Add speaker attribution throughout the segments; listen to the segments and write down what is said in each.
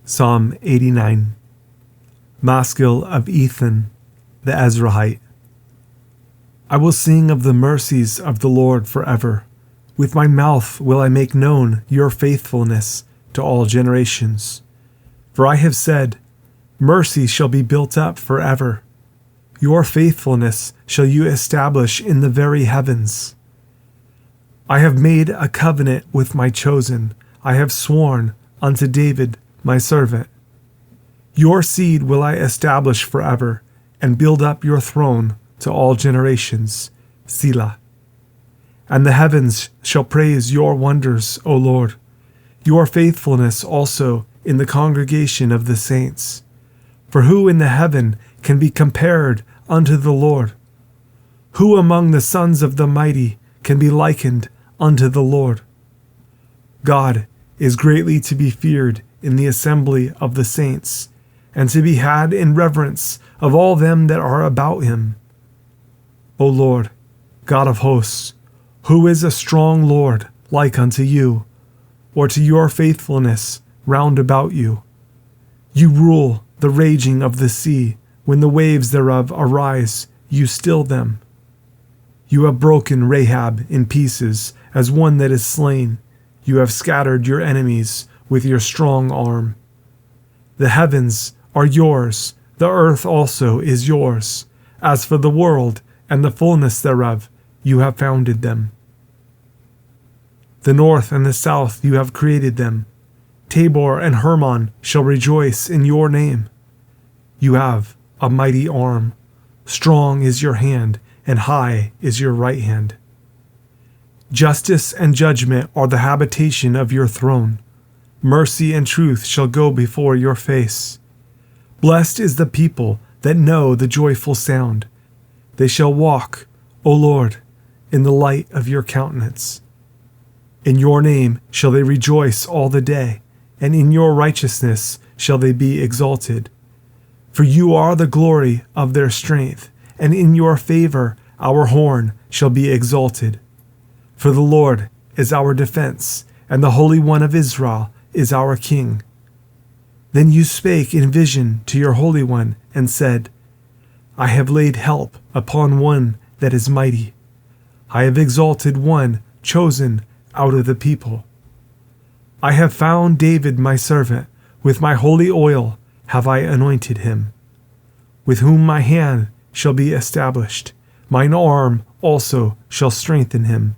Speaker 1: Psalm 89. Maschil of Ethan, the Ezrahite. I will sing of the mercies of the Lord forever. With my mouth will I make known your faithfulness to all generations. For I have said, mercy shall be built up forever. Your faithfulness shall you establish in the very heavens. I have made a covenant with my chosen. I have sworn unto David my servant. Your seed will I establish forever, and build up your throne to all generations. Selah. And the heavens shall praise your wonders, O Lord, your faithfulness also in the congregation of the saints. For who in the heaven can be compared unto the Lord? Who among the sons of the mighty can be likened unto the Lord? God is greatly to be feared in the assembly of the saints, and to be had in reverence of all them that are about him. O Lord, God of hosts, who is a strong Lord like unto you, or to your faithfulness round about you? You rule the raging of the sea. When the waves thereof arise, you still them. You have broken Rahab in pieces as one that is slain. You have scattered your enemies with your strong arm. The heavens are yours, the earth also is yours. As for the world and the fullness thereof, you have founded them. The north and the south you have created them. Tabor and Hermon shall rejoice in your name. You have a mighty arm. Strong is your hand, and high is your right hand. Justice and judgment are the habitation of your throne. Mercy and truth shall go before your face. Blessed is the people that know the joyful sound. They shall walk, O Lord, in the light of your countenance. In your name shall they rejoice all the day, and in your righteousness shall they be exalted. For you are the glory of their strength, and in your favor our horn shall be exalted. For the Lord is our defense, and the Holy One of Israel is our King. Then you spake in vision to your Holy One, and said, I have laid help upon one that is mighty. I have exalted one chosen out of the people. I have found David my servant. With my holy oil have I anointed him, with whom my hand shall be established. Mine arm also shall strengthen him.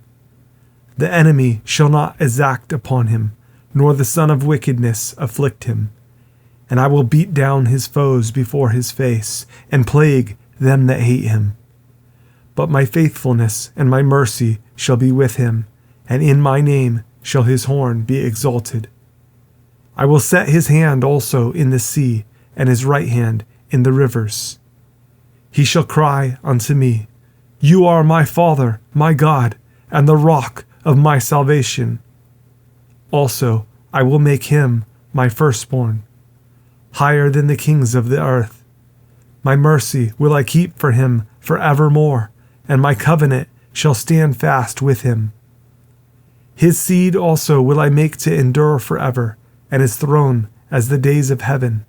Speaker 1: The enemy shall not exact upon him, nor the son of wickedness afflict him. And I will beat down his foes before his face, and plague them that hate him. But my faithfulness and my mercy shall be with him, and in my name shall his horn be exalted. I will set his hand also in the sea, and his right hand in the rivers. He shall cry unto me, You are my Father, my God, and the rock of my salvation. Also I will make him my firstborn, higher than the kings of the earth. My mercy will I keep for him forevermore, and my covenant shall stand fast with him. His seed also will I make to endure forever, and his throne as the days of heaven.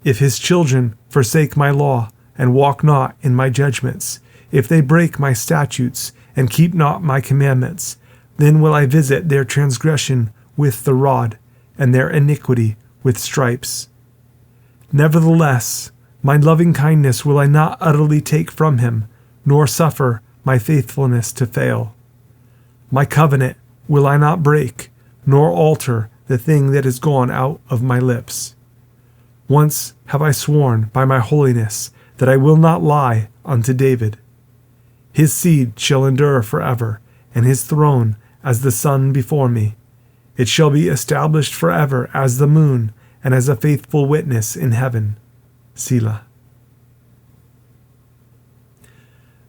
Speaker 1: If his children forsake my law, and walk not in my judgments, if they break my statutes, and keep not my commandments, then will I visit their transgression with the rod, and their iniquity with stripes. Nevertheless, my loving kindness will I not utterly take from him, nor suffer my faithfulness to fail. My covenant will I not break, nor alter the thing that is gone out of my lips. Once have I sworn by my holiness that I will not lie unto David. His seed shall endure forever, and his throne as the sun before me. It shall be established forever as the moon, and as a faithful witness in heaven. Selah.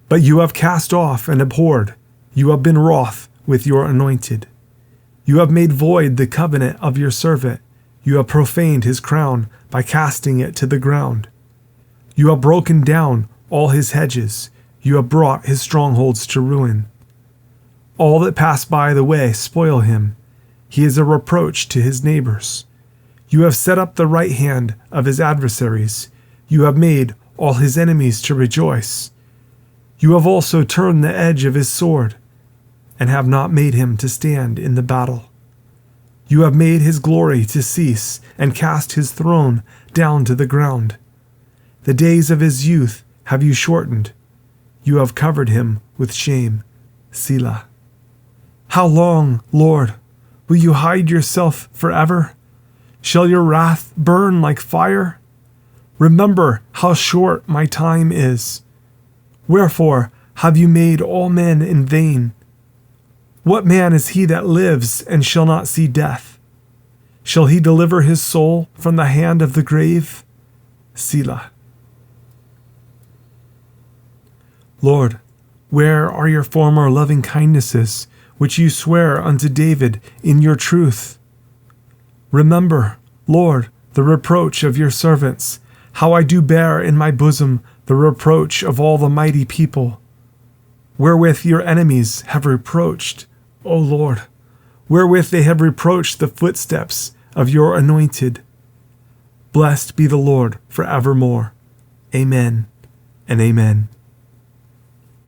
Speaker 1: But you have cast off and abhorred. You have been wroth with your anointed. You have made void the covenant of your servant. You have profaned his crown by casting it to the ground. You have broken down all his hedges. You have brought his strongholds to ruin. All that pass by the way spoil him. He is a reproach to his neighbors. You have set up the right hand of his adversaries. You have made all his enemies to rejoice. You have also turned the edge of his sword, and have not made him to stand in the battle. You have made his glory to cease, and cast his throne down to the ground. The days of his youth have you shortened. You have covered him with shame. Selah. How long, Lord, will you hide yourself forever? Shall your wrath burn like fire? Remember how short my time is. Wherefore have you made all men in vain? What man is he that lives and shall not see death? Shall he deliver his soul from the hand of the grave? Selah. Lord, where are your former loving kindnesses, which you swear unto David in your truth? Remember, Lord, the reproach of your servants, how I do bear in my bosom the reproach of all the mighty people, wherewith your enemies have reproached, O Lord, wherewith they have reproached the footsteps of your anointed. Blessed be the Lord for evermore. Amen and amen.